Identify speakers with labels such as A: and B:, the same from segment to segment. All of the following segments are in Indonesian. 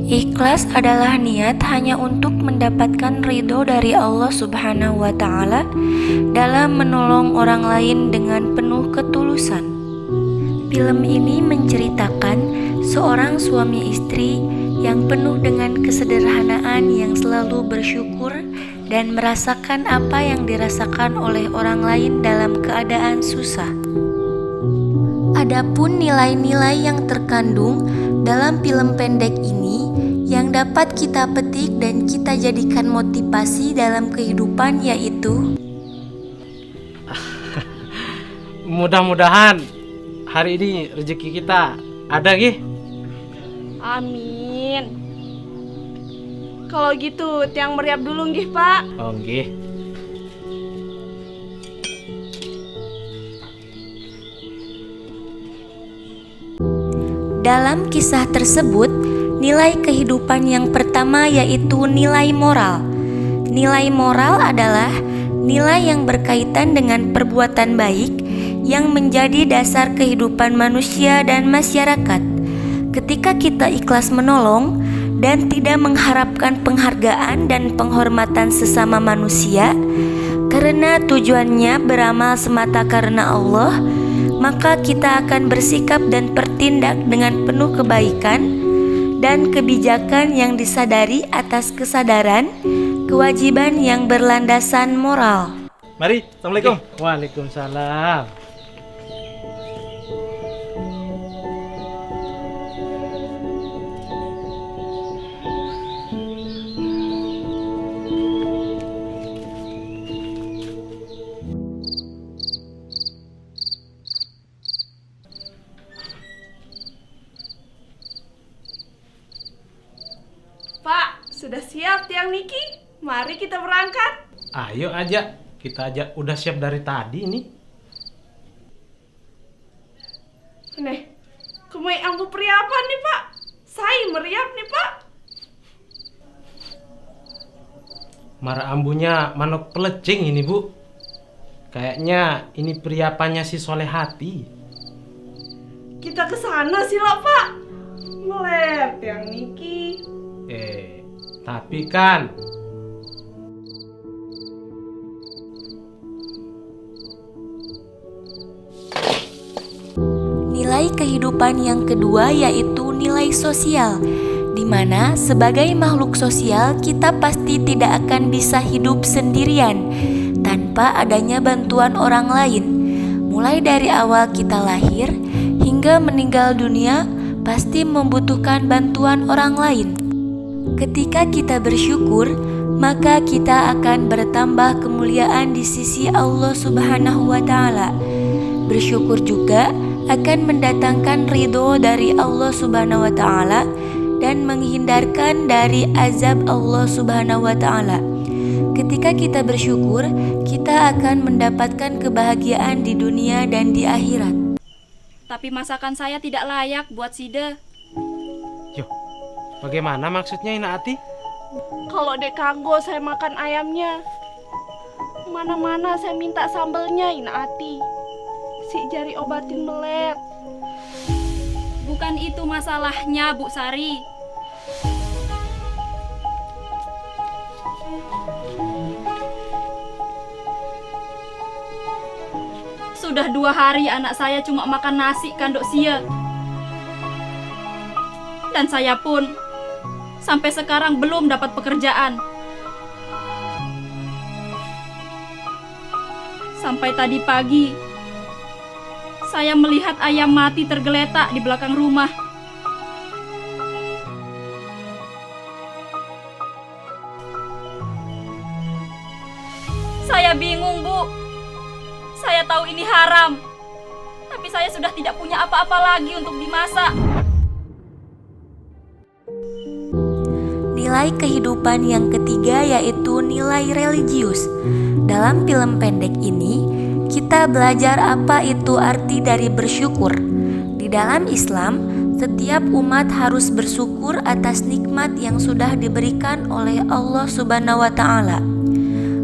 A: Ikhlas adalah niat hanya untuk mendapatkan ridho dari Allah Subhanahu wa Ta'ala dalam menolong orang lain dengan penuh ketulusan. Film ini menceritakan seorang suami istri yang penuh dengan kesederhanaan, yang selalu bersyukur dan merasakan apa yang dirasakan oleh orang lain dalam keadaan susah. Adapun nilai-nilai yang terkandung dalam film pendek ini yang dapat kita petik dan kita jadikan motivasi dalam kehidupan, yaitu
B: mudah-mudahan hari ini rezeki kita ada Gih.
C: Amin. Kalau gitu tiang meriap dulu nggih Pak.
B: Oh nggih.
A: Dalam kisah tersebut, nilai kehidupan yang pertama yaitu nilai moral. Nilai moral adalah nilai yang berkaitan dengan perbuatan baik yang menjadi dasar kehidupan manusia dan masyarakat. Ketika kita ikhlas menolong dan tidak mengharapkan penghargaan dan penghormatan sesama manusia, karena tujuannya beramal semata karena Allah, maka kita akan bersikap dan bertindak dengan penuh kebaikan dan kebijakan yang disadari atas kesadaran kewajiban yang berlandasan moral.
B: Mari, Assalamualaikum. Waalaikumsalam.
C: Pak, sudah siap tiang Niki? Mari kita berangkat.
B: Ayo aja, kita aja udah siap dari tadi nih.
C: Nih, kemai ambu periapan nih Pak. Saya meriap nih Pak.
B: Mara ambunya manuk pelecing ini Bu. Kayaknya ini periapannya si Solehati.
C: Kita ke sana sih lah Pak. Meler tiang Niki.
B: Tapi kan
A: Nilai kehidupan yang kedua yaitu nilai sosial, di mana sebagai makhluk sosial kita pasti tidak akan bisa hidup sendirian tanpa adanya bantuan orang lain. Mulai dari awal kita lahir hingga meninggal dunia pasti membutuhkan bantuan orang lain. Ketika kita bersyukur, maka kita akan bertambah kemuliaan di sisi Allah Subhanahu wa Ta'ala. Bersyukur juga akan mendatangkan ridho dari Allah Subhanahu wa Ta'ala dan menghindarkan dari azab Allah Subhanahu wa Ta'ala. Ketika kita bersyukur, kita akan mendapatkan kebahagiaan di dunia dan di akhirat.
D: Tapi masakan saya tidak layak buat Sida.
B: Yo, bagaimana maksudnya Ina Ati?
C: Kalau dek kanggo saya makan ayamnya. Mana-mana saya minta sambelnya Ina Ati. Si jari obatin melet.
D: Bukan itu masalahnya, Bu Sari. Sudah 2 hari anak saya cuma makan nasi kandok sia. Dan saya pun sampai sekarang belum dapat pekerjaan. Sampai tadi pagi saya melihat ayam mati tergeletak di belakang rumah. Saya bingung, Bu. Saya tahu ini haram, tapi saya sudah tidak punya apa-apa lagi untuk dimasak.
A: Nilai kehidupan yang ketiga yaitu nilai religius. Dalam film pendek ini, kita belajar apa itu arti dari bersyukur. Di dalam Islam, setiap umat harus bersyukur atas nikmat yang sudah diberikan oleh Allah Subhanahu wa Ta'ala.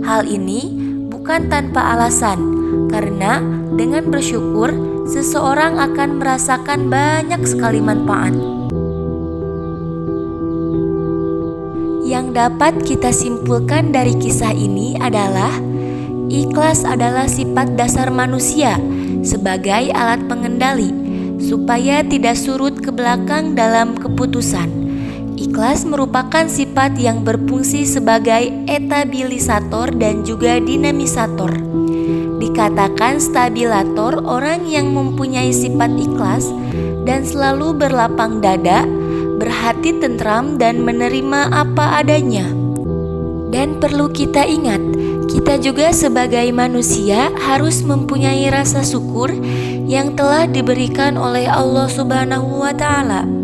A: Hal ini bukan tanpa alasan, karena dengan bersyukur, seseorang akan merasakan banyak sekali manfaat. Yang dapat kita simpulkan dari kisah ini adalah ikhlas adalah sifat dasar manusia sebagai alat pengendali supaya tidak surut ke belakang dalam keputusan. Ikhlas merupakan sifat yang berfungsi sebagai estabilisator dan juga dinamisator. Dikatakan stabilator orang yang mempunyai sifat ikhlas dan selalu berlapang dada, berhati tentram dan menerima apa adanya. Dan perlu kita ingat, kita juga sebagai manusia harus mempunyai rasa syukur yang telah diberikan oleh Allah Subhanahu wa Ta'ala.